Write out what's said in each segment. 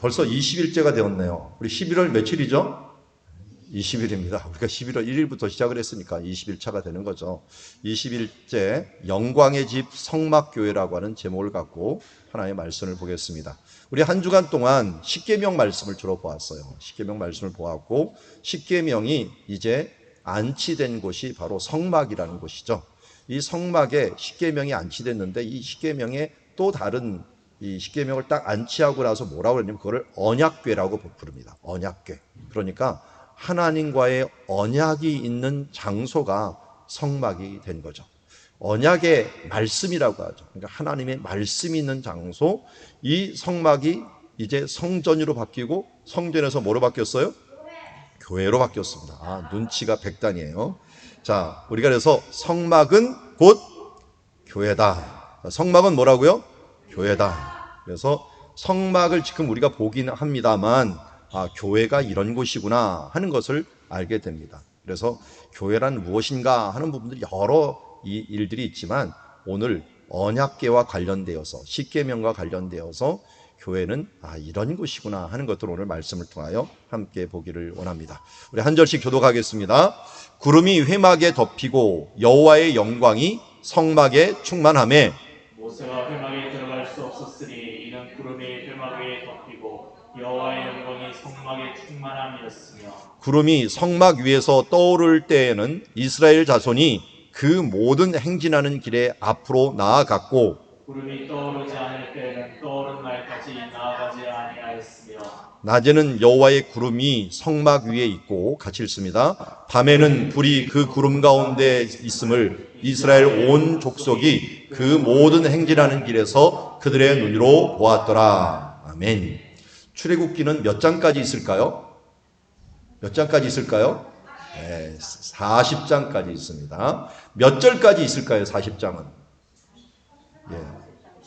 벌써 20일째가 되었네요. 우리 11월 며칠이죠? 20일입니다. 우리가 11월 1일부터 시작을 했으니까 20일차가 되는 거죠. 20일째 영광의 집 성막교회라고 하는 제목을 갖고 하나의 말씀을 보겠습니다. 우리 한 주간 동안 십계명 말씀을 주로 보았어요. 십계명 말씀을 보았고 십계명이 이제 안치된 곳이 바로 성막이라는 곳이죠. 이 성막에 십계명이 안치됐는데 이 십계명에 또 다른 이 십계명을 딱 안치하고 나서 뭐라고 그러냐면 그거를 언약궤라고 부릅니다. 언약궤. 그러니까 하나님과의 언약이 있는 장소가 성막이 된 거죠. 언약의 말씀이라고 하죠. 그러니까 하나님의 말씀이 있는 장소, 이 성막이 이제 성전으로 바뀌고 성전에서 뭐로 바뀌었어요? 교회로 바뀌었습니다. 아, 눈치가 백단이에요. 자, 우리가 그래서 성막은 곧 교회다. 성막은 뭐라고요? 교회다. 그래서 성막을 지금 우리가 보긴 합니다만 교회가 이런 곳이구나 하는 것을 알게 됩니다. 그래서 교회란 무엇인가 하는 부분들이 여러 일들이 있지만 오늘 언약궤와 관련되어서 십계명과 관련되어서 교회는 이런 곳이구나 하는 것들을 오늘 말씀을 통하여 함께 보기를 원합니다. 우리 한 절씩 교독하겠습니다. 구름이 회막에 덮이고 여호와의 영광이 성막에 충만하매 모세가 회막에 들어갈 수 없었으니 이는 구름이 회막에 덮이고 여호와의 영광이 성막에 충만함이었으며 구름이 성막 위에서 떠오를 때에는 이스라엘 자손이 그 모든 행진하는 길에 앞으로 나아갔고 구름이 떠오르지 않을 때에는 떠오른 날까지 나아가지 아니하였으며 낮에는 여호와의 구름이 성막 위에 있고 같이 읽습니다. 밤에는 불이 그 구름 가운데 있음을 이스라엘 온 족속이 그 모든 행진하는 길에서 그들의 눈으로 보았더라. 아멘. 출애굽기는 몇 장까지 있을까요? 몇 장까지 있을까요? 네, 40장까지 있습니다. 몇 절까지 있을까요? 40장은?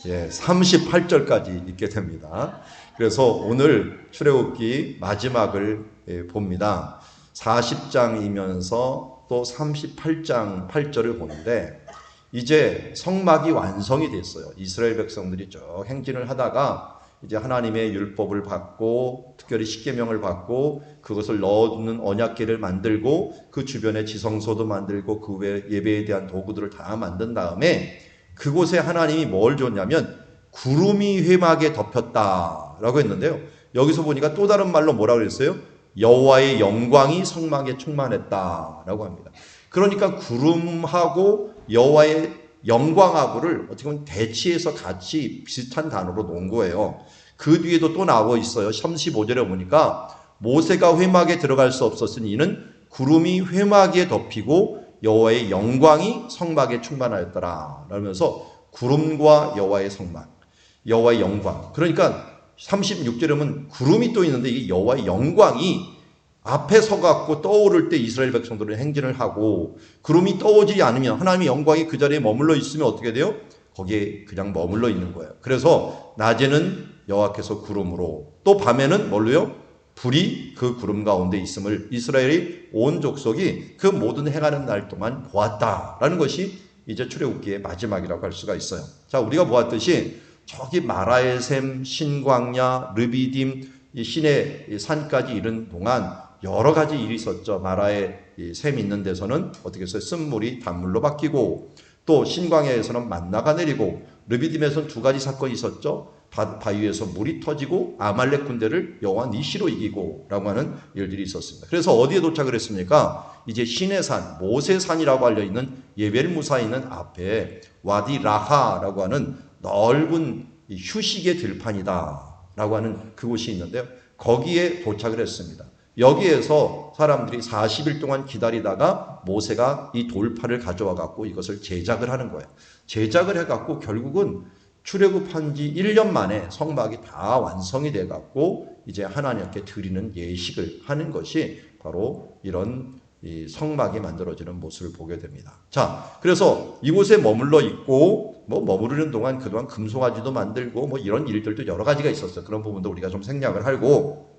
예, 38절까지 있게 됩니다. 그래서 오늘 출애굽기 마지막을 봅니다. 40장이면서 또 38장 8절을 보는데 이제 성막이 완성이 됐어요. 이스라엘 백성들이 쭉 행진을 하다가 이제 하나님의 율법을 받고 특별히 십계명을 받고 그것을 넣어두는 언약궤를 만들고 그 주변에 지성소도 만들고 그 외 예배에 대한 도구들을 다 만든 다음에 그곳에 하나님이 뭘 줬냐면 구름이 회막에 덮였다라고 했는데요. 여기서 보니까 또 다른 말로 뭐라고 그랬어요? 여호와의 영광이 성막에 충만했다라고 합니다. 그러니까 구름하고 여호와의 영광하고를 어떻게 보면 대치해서 같이 비슷한 단어로 놓은 거예요. 그 뒤에도 또 나와 있어요. 35절에 보니까 모세가 회막에 들어갈 수 없었으니 이는 구름이 회막에 덮이고 여호와의 영광이 성막에 충만하였더라 라면서 구름과 여호와의 성막, 여호와의 영광. 그러니까 36절에 보면 구름이 또 있는데 이게 여호와의 영광이 앞에 서갖고 떠오를 때 이스라엘 백성들은 행진을 하고 구름이 떠오지 않으면 하나님의 영광이 그 자리에 머물러 있으면 어떻게 돼요? 거기에 그냥 머물러 있는 거예요. 그래서 낮에는 여호와께서 구름으로 또 밤에는 뭘로요? 불이 그 구름 가운데 있음을 이스라엘의 온 족속이 그 모든 행하는 날 동안 보았다라는 것이 이제 출애굽기의 마지막이라고 할 수가 있어요. 자, 우리가 보았듯이 저기 마라의 샘, 신광야, 르비딤, 이 신의 산까지 이른 동안 여러 가지 일이 있었죠. 마라의 샘 있는 데서는 어떻게 해서 쓴물이 단물로 바뀌고 또 신광야에서는 만나가 내리고 르비딤에서는 두 가지 사건이 있었죠. 바위에서 물이 터지고 아말렉 군대를 여호와 니시로 이기고 라고 하는 일들이 있었습니다. 그래서 어디에 도착을 했습니까? 이제 신의 산, 모세산이라고 알려있는 예벨무사에 있는 앞에 와디 라하라고 하는 넓은 휴식의 들판이다 라고 하는 그곳이 있는데요. 거기에 도착을 했습니다. 여기에서 사람들이 40일 동안 기다리다가 모세가 이 돌판을 가져와 갖고 이것을 제작을 하는 거예요. 제작을 해 갖고 결국은 출애굽한 지 1년 만에 성막이 다 완성이 돼 갖고 이제 하나님께 드리는 예식을 하는 것이 바로 이런 이 성막이 만들어지는 모습을 보게 됩니다. 자, 그래서 이곳에 머물러 있고 머무르는 동안 그동안 금송아지도 만들고 이런 일들도 여러 가지가 있었어요. 그런 부분도 우리가 좀 생략을 하고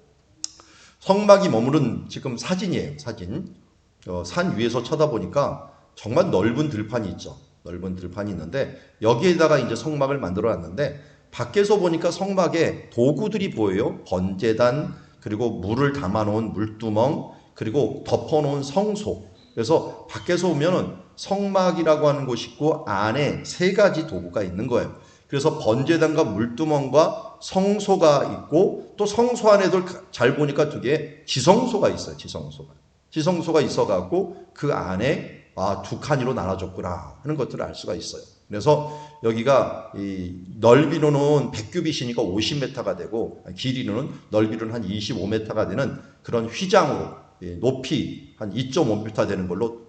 성막이 머무른 지금 사진이에요. 사진. 산 위에서 쳐다보니까 정말 넓은 들판이 있죠. 넓은 들판이 있는데 여기에다가 이제 성막을 만들어 놨는데 밖에서 보니까 성막에 도구들이 보여요. 번제단, 그리고 물을 담아놓은 물두멍, 그리고 덮어놓은 성소. 그래서 밖에서 보면은 성막이라고 하는 곳이 있고 안에 세 가지 도구가 있는 거예요. 그래서 번제단과 물두멍과 성소가 있고 또 성소 안에도 잘 보니까 두 개 지성소가 있어요. 지성소가 있어갖고 그 안에 두 칸으로 나눠졌구나 하는 것들을 알 수가 있어요. 그래서 여기가 이 넓이로는 100규빗이니까 50m가 되고 길이로는 넓이로는 한 25m가 되는 그런 휘장으로 높이 한 2.5m 되는 걸로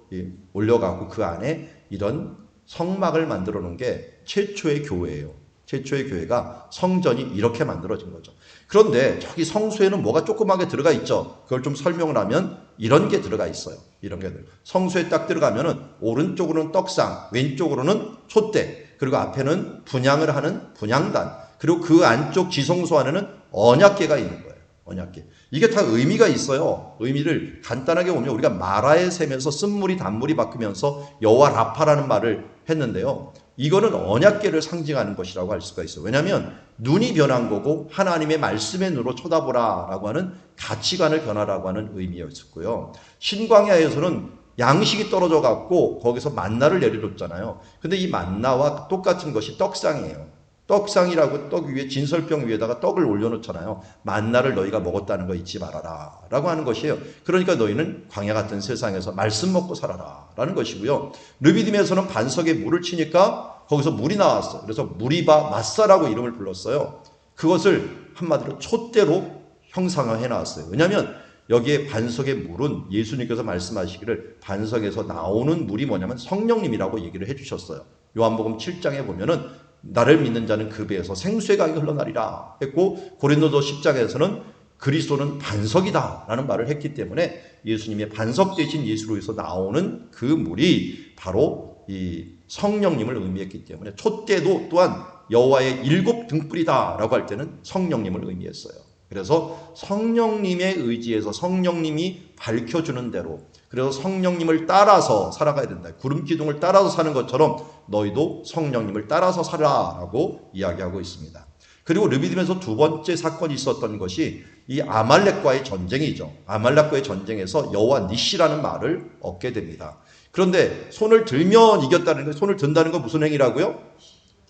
올려가고 그 안에 이런 성막을 만들어 놓은 게 최초의 교회예요. 최초의 교회가 성전이 이렇게 만들어진 거죠. 그런데 저기 성소에는 뭐가 조그맣게 들어가 있죠. 그걸 좀 설명을 하면 이런 게 들어가 있어요. 이런 게 성소에 딱 들어가면은 오른쪽으로는 떡상, 왼쪽으로는 촛대, 그리고 앞에는 분향을 하는 분향단, 그리고 그 안쪽 지성소 안에는 언약궤가 있는 거예요. 언약궤. 이게 다 의미가 있어요. 의미를 간단하게 보면 우리가 마라의 샘에서 쓴물이 단물이 바뀌면서 여호와 라파라는 말을 했는데요. 이거는 언약궤를 상징하는 것이라고 할 수가 있어요. 왜냐하면 눈이 변한 거고 하나님의 말씀의 눈으로 쳐다보라라고 하는 가치관을 변화라고 하는 의미였었고요. 신광야에서는 양식이 떨어져 갖고 거기서 만나를 내려줬잖아요. 근데 이 만나와 똑같은 것이 떡상이에요. 떡상이라고 떡 위에 진설병 위에다가 떡을 올려놓잖아요. 만나를 너희가 먹었다는 거 잊지 말아라 라고 하는 것이에요. 그러니까 너희는 광야 같은 세상에서 말씀 먹고 살아라 라는 것이고요. 르비딤에서는 반석에 물을 치니까 거기서 물이 나왔어요. 그래서 무리바 마사라고 이름을 불렀어요. 그것을 한마디로 촛대로 형상화해 놨어요. 왜냐하면 여기에 반석의 물은 예수님께서 말씀하시기를 반석에서 나오는 물이 뭐냐면 성령님이라고 얘기를 해주셨어요. 요한복음 7장에 보면은 나를 믿는 자는 그 배에서 생수의 강이 흘러나리라 했고, 고린도서 10장에서는 그리스도는 반석이다 라는 말을 했기 때문에 예수님의 반석 대신 예수로에서 나오는 그 물이 바로 이 성령님을 의미했기 때문에 촛대도 또한 여호와의 7 등불이다 라고 할 때는 성령님을 의미했어요. 그래서 성령님의 의지에서 성령님이 밝혀주는 대로, 그래서 성령님을 따라서 살아가야 된다. 구름 기둥을 따라서 사는 것처럼 너희도 성령님을 따라서 살아라고 이야기하고 있습니다. 그리고 르비딤에서 두 번째 사건이 있었던 것이 이 아말렉과의 전쟁이죠. 아말렉과의 전쟁에서 여호와 니시라는 말을 얻게 됩니다. 그런데 손을 들면 이겼다는 거, 손을 든다는 건 무슨 행위라고요?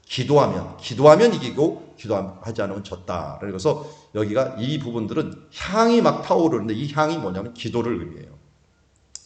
기도하면 이기고 기도하지 않으면 졌다. 그래서 여기가 이 부분들은 향이 막 타오르는데 이 향이 뭐냐면 기도를 의미해요.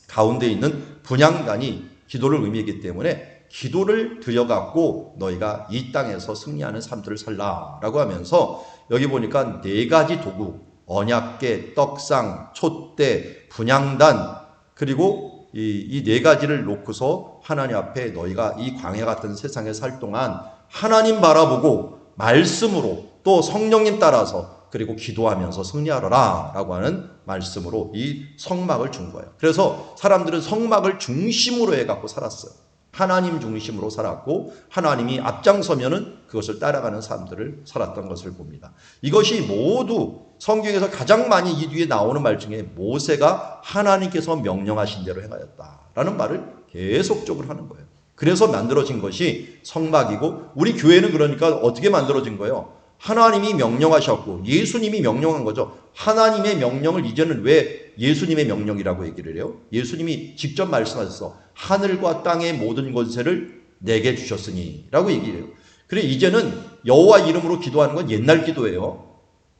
가운데 있는 분향단이 기도를 의미하기 때문에 기도를 드려갖고 너희가 이 땅에서 승리하는 삶들을 살라라고 하면서 여기 보니까 4가지 도구, 언약궤, 떡상, 촛대, 분향단, 그리고 이 4가지를 놓고서 하나님 앞에 너희가 이 광야 같은 세상에 살 동안 하나님 바라보고 말씀으로 또 성령님 따라서 그리고 기도하면서 승리하라 라고 하는 말씀으로 이 성막을 준 거예요. 그래서 사람들은 성막을 중심으로 해갖고 살았어요. 하나님 중심으로 살았고 하나님이 앞장서면은 그것을 따라가는 사람들을 살았던 것을 봅니다. 이것이 모두 성경에서 가장 많이 이 뒤에 나오는 말 중에 모세가 하나님께서 명령하신 대로 행하였다라는 말을 계속적으로 하는 거예요. 그래서 만들어진 것이 성막이고 우리 교회는 그러니까 어떻게 만들어진 거예요? 하나님이 명령하셨고 예수님이 명령한 거죠. 하나님의 명령을 이제는 왜 예수님의 명령이라고 얘기를 해요? 예수님이 직접 말씀하셨어. 하늘과 땅의 모든 권세를 내게 주셨으니 라고 얘기를 해요. 그래 이제는 여호와 이름으로 기도하는 건 옛날 기도예요.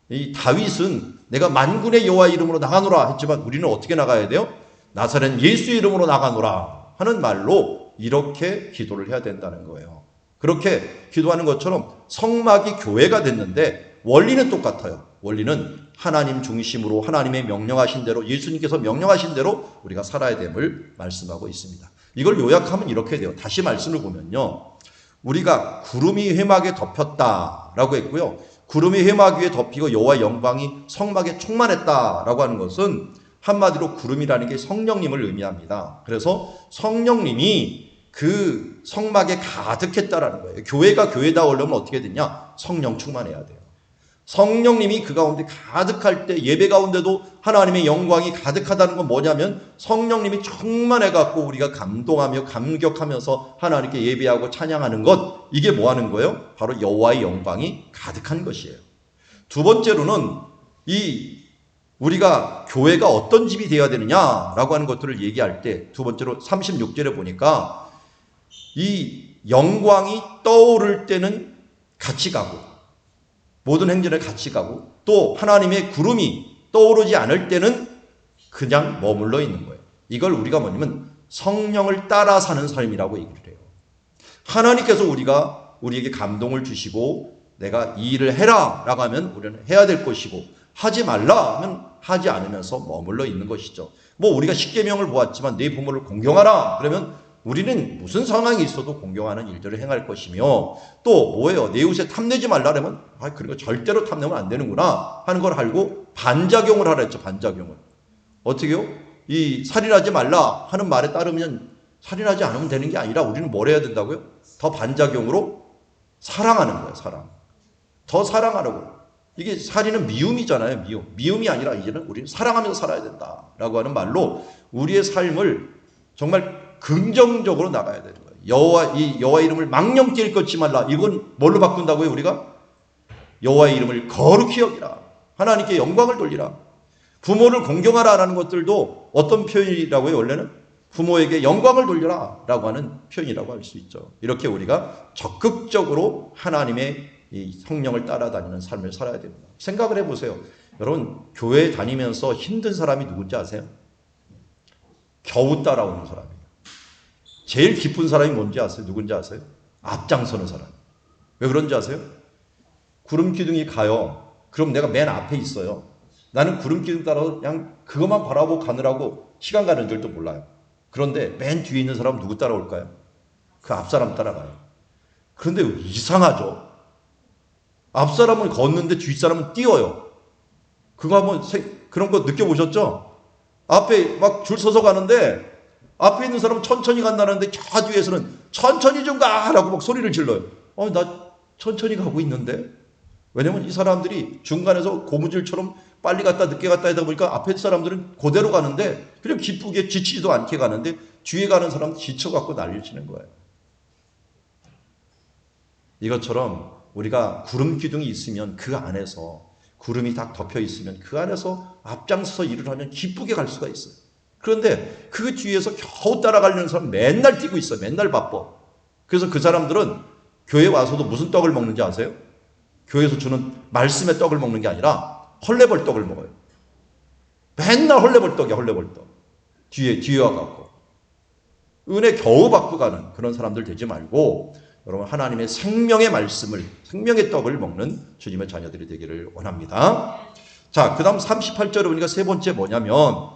이 다윗은 내가 만군의 여호와 이름으로 나가노라 했지만 우리는 어떻게 나가야 돼요? 나사렛 예수 이름으로 나가노라 하는 말로 이렇게 기도를 해야 된다는 거예요. 그렇게 기도하는 것처럼 성막이 교회가 됐는데 원리는 똑같아요. 원리는 하나님 중심으로 하나님의 명령하신 대로 예수님께서 명령하신 대로 우리가 살아야 됨을 말씀하고 있습니다. 이걸 요약하면 이렇게 돼요. 다시 말씀을 보면요. 우리가 구름이 회막에 덮였다라고 했고요. 구름이 회막 위에 덮이고 여호와의 영광이 성막에 충만했다라고 하는 것은 한마디로 구름이라는 게 성령님을 의미합니다. 그래서 성령님이 그 성막에 가득했다라는 거예요. 교회가 교회다우려면 어떻게 되냐? 성령 충만해야 돼요. 성령님이 그 가운데 가득할 때 예배 가운데도 하나님의 영광이 가득하다는 건 뭐냐면 성령님이 충만해 갖고 우리가 감동하며 감격하면서 하나님께 예배하고 찬양하는 것, 이게 뭐 하는 거예요? 바로 여호와의 영광이 가득한 것이에요. 두 번째로는 우리가 교회가 어떤 집이 되어야 되느냐라고 하는 것들을 얘기할 때 두 번째로 36절에 보니까 이 영광이 떠오를 때는 같이 가고 모든 행전에 같이 가고 또 하나님의 구름이 떠오르지 않을 때는 그냥 머물러 있는 거예요. 이걸 우리가 뭐냐면 성령을 따라 사는 삶이라고 얘기를 해요. 하나님께서 우리에게 감동을 주시고 내가 이 일을 해라 라고 하면 우리는 해야 될 것이고 하지 말라 하면 하지 않으면서 머물러 있는 것이죠. 뭐 우리가 십계명을 보았지만 내 부모를 공경하라 그러면 우리는 무슨 상황이 있어도 공경하는 일들을 행할 것이며 또 뭐예요? 내 이웃에 탐내지 말라 그러면 그러니까 절대로 탐내면 안 되는구나 하는 걸 알고 반작용을 하라 했죠. 반작용을. 어떻게요? 이 살인하지 말라 하는 말에 따르면 살인하지 않으면 되는 게 아니라 우리는 뭘 해야 된다고요? 더 반작용으로 사랑하는 거예요. 사랑. 더 사랑하라고. 이게 살인은 미움이잖아요. 미움이 아니라 이제는 우리는 사랑하면서 살아야 된다라고 하는 말로 우리의 삶을 정말 긍정적으로 나가야 되는 거예요. 여호와 이름을 망령되이 일컫지 말라. 이건 뭘로 바꾼다고요? 우리가 여호와의 이름을 거룩히 여기라. 하나님께 영광을 돌리라. 부모를 공경하라라는 것들도 어떤 표현이라고요? 원래는 부모에게 영광을 돌려라 라고 하는 표현이라고 할 수 있죠. 이렇게 우리가 적극적으로 하나님의 이 성령을 따라다니는 삶을 살아야 됩니다. 생각을 해보세요. 여러분 교회 다니면서 힘든 사람이 누군지 아세요? 겨우 따라오는 사람이에요. 제일 기쁜 사람이 뭔지 아세요? 누군지 아세요? 앞장서는 사람. 왜 그런지 아세요? 구름 기둥이 가요. 그럼 내가 맨 앞에 있어요. 나는 구름 기둥 따라서 그냥 그것만 바라보고 가느라고 시간 가는 줄도 몰라요. 그런데 맨 뒤에 있는 사람은 누구 따라올까요? 그 앞사람 따라가요. 그런데 이상하죠. 앞사람은 걷는데 뒷사람은 뛰어요. 그거 한번 그런 거 느껴보셨죠? 앞에 막 줄 서서 가는데 앞에 있는 사람은 천천히 간다는데 저 뒤에서는 천천히 좀 가라고 막 소리를 질러요. 나 천천히 가고 있는데? 왜냐면 이 사람들이 중간에서 고무줄처럼 빨리 갔다 늦게 갔다 하다 보니까 앞에 사람들은 그대로 가는데 그냥 기쁘게 지치지도 않게 가는데 뒤에 가는 사람은 지쳐갖고 난리를 치는 거예요. 이것처럼 우리가 구름 기둥이 있으면 그 안에서 구름이 딱 덮여 있으면 그 안에서 앞장서서 일을 하면 기쁘게 갈 수가 있어요. 그런데 그 뒤에서 겨우 따라가려는 사람은 맨날 뛰고 있어요. 맨날 바빠. 그래서 그 사람들은 교회 와서도 무슨 떡을 먹는지 아세요? 교회에서 주는 말씀의 떡을 먹는 게 아니라 헐레벌 떡을 먹어요. 맨날 헐레벌 떡이야. 헐레벌 떡. 뒤에 와갖고 은혜 겨우 받고 가는 그런 사람들 되지 말고 여러분 하나님의 생명의 말씀을 생명의 떡을 먹는 주님의 자녀들이 되기를 원합니다. 자, 그 다음 38절에 보니까 세 번째 뭐냐면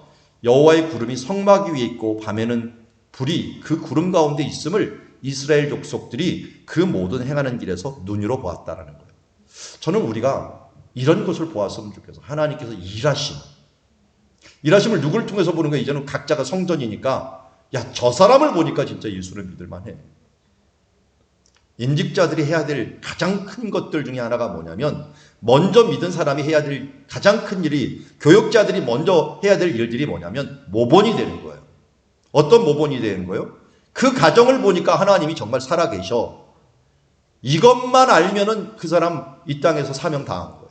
여호와의 구름이 성막 위에 있고 밤에는 불이 그 구름 가운데 있음을 이스라엘 족속들이 그 모든 행하는 길에서 눈으로 보았다라는 거예요. 저는 우리가 이런 것을 보았으면 좋겠어요. 하나님께서 일하심을 누굴 통해서 보는 거예요? 이제는 각자가 성전이니까 저 사람을 보니까 진짜 예수를 믿을 만해. 임직자들이 해야 될 가장 큰 것들 중에 하나가 뭐냐면 먼저 믿은 사람이 해야 될 가장 큰 일이 교역자들이 먼저 해야 될 일들이 뭐냐면 모본이 되는 거예요. 어떤 모본이 되는 거예요? 그 가정을 보니까 하나님이 정말 살아계셔. 이것만 알면은 그 사람 이 땅에서 사명 당한 거예요.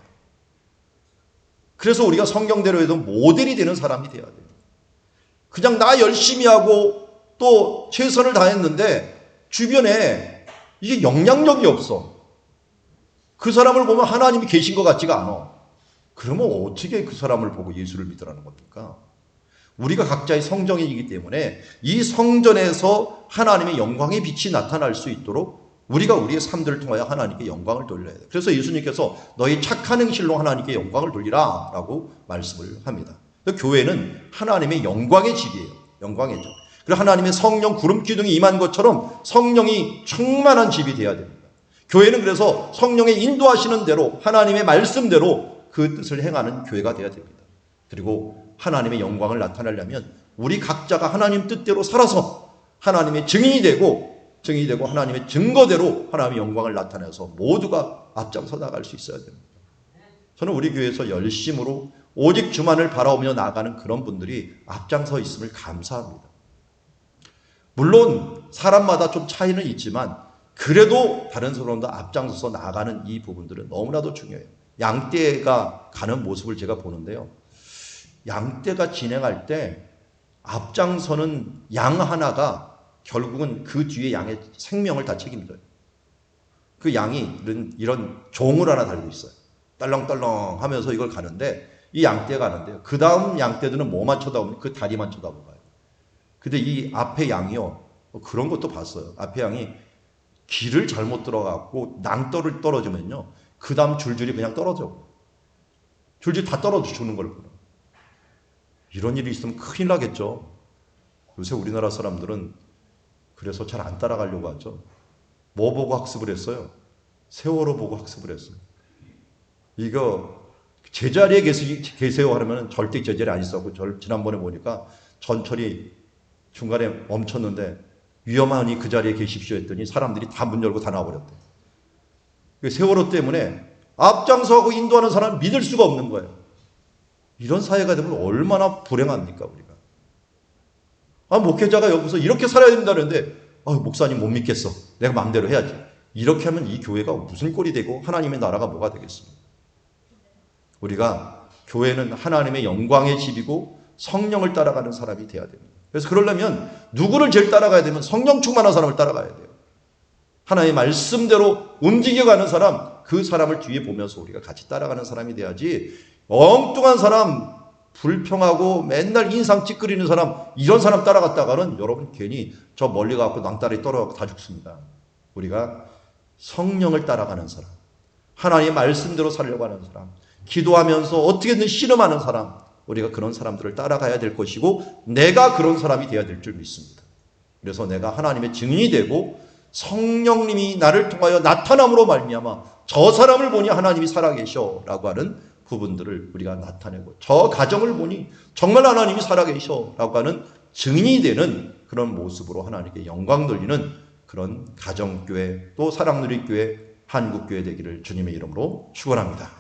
그래서 우리가 성경대로 해도 모델이 되는 사람이 돼야 돼요. 그냥 나 열심히 하고 또 최선을 다했는데 주변에 이게 영향력이 없어. 그 사람을 보면 하나님이 계신 것 같지가 않아. 그러면 어떻게 그 사람을 보고 예수를 믿으라는 겁니까? 우리가 각자의 성전이기 때문에 이 성전에서 하나님의 영광의 빛이 나타날 수 있도록 우리가 우리의 삶들을 통하여 하나님께 영광을 돌려야 돼요. 그래서 예수님께서 너희 착한 행실로 하나님께 영광을 돌리라 라고 말씀을 합니다. 교회는 하나님의 영광의 집이에요. 영광의 집. 그리고 하나님의 성령 구름 기둥이 임한 것처럼 성령이 충만한 집이 되어야 됩니다. 교회는 그래서 성령의 인도하시는 대로 하나님의 말씀대로 그 뜻을 행하는 교회가 되어야 됩니다. 그리고 하나님의 영광을 나타내려면 우리 각자가 하나님 뜻대로 살아서 하나님의 증인이 되고 하나님의 증거대로 하나님의 영광을 나타내서 모두가 앞장서 나갈 수 있어야 됩니다. 저는 우리 교회에서 열심으로 오직 주만을 바라보며 나아가는 그런 분들이 앞장서 있음을 감사합니다. 물론 사람마다 좀 차이는 있지만 그래도 다른 사람보다 앞장서서 나아가는 이 부분들은 너무나도 중요해요. 양떼가 가는 모습을 제가 보는데요. 양떼가 진행할 때 앞장서는 양 하나가 결국은 그 뒤에 양의 생명을 다 책임져요. 그 양이 이런 종을 하나 달고 있어요. 떨렁떨렁 하면서 이걸 가는데 이 양떼가 가는데요. 그 다음 양떼들은 뭐만 쳐다보면 그 다리만 쳐다보고 가요. 근데 이 앞에 양이요. 그런 것도 봤어요. 앞에 양이 길을 잘못 들어가고 낭떠를 떨어지면요. 그 다음 줄줄이 그냥 떨어져. 줄줄이 다 떨어져 주는 걸 보면. 이런 일이 있으면 큰일 나겠죠. 요새 우리나라 사람들은 그래서 잘 안 따라가려고 하죠. 뭐 보고 학습을 했어요? 세월호 보고 학습을 했어요. 이거 제자리에 계세요 하면 절대 제자리에 안 있었고 지난번에 보니까 전철이 중간에 멈췄는데 위험하니 그 자리에 계십시오 했더니 사람들이 다 문 열고 다 나와버렸대. 세월호 때문에 앞장서고 인도하는 사람을 믿을 수가 없는 거예요. 이런 사회가 되면 얼마나 불행합니까 우리가. 목회자가 여기서 이렇게 살아야 된다는데 목사님 못 믿겠어. 내가 마음대로 해야지. 이렇게 하면 이 교회가 무슨 꼴이 되고 하나님의 나라가 뭐가 되겠습니까? 우리가 교회는 하나님의 영광의 집이고 성령을 따라가는 사람이 돼야 됩니다. 그래서 그러려면 누구를 제일 따라가야 되면 성령 충만한 사람을 따라가야 돼요. 하나님의 말씀대로 움직여가는 사람, 그 사람을 뒤에 보면서 우리가 같이 따라가는 사람이 돼야지 엉뚱한 사람, 불평하고 맨날 인상 찌끄리는 사람, 이런 사람 따라갔다가는 여러분 괜히 저 멀리 가고 낭따리 떨어가고 다 죽습니다. 우리가 성령을 따라가는 사람, 하나님의 말씀대로 살려고 하는 사람, 기도하면서 어떻게든 씨름하는 사람, 우리가 그런 사람들을 따라가야 될 것이고 내가 그런 사람이 되어야 될 줄 믿습니다. 그래서 내가 하나님의 증인이 되고 성령님이 나를 통하여 나타남으로 말미암아 저 사람을 보니 하나님이 살아계셔 라고 하는 부분들을 우리가 나타내고 저 가정을 보니 정말 하나님이 살아계셔 라고 하는 증인이 되는 그런 모습으로 하나님께 영광 돌리는 그런 가정교회 또 사랑누리교회 한국교회 되기를 주님의 이름으로 축원합니다.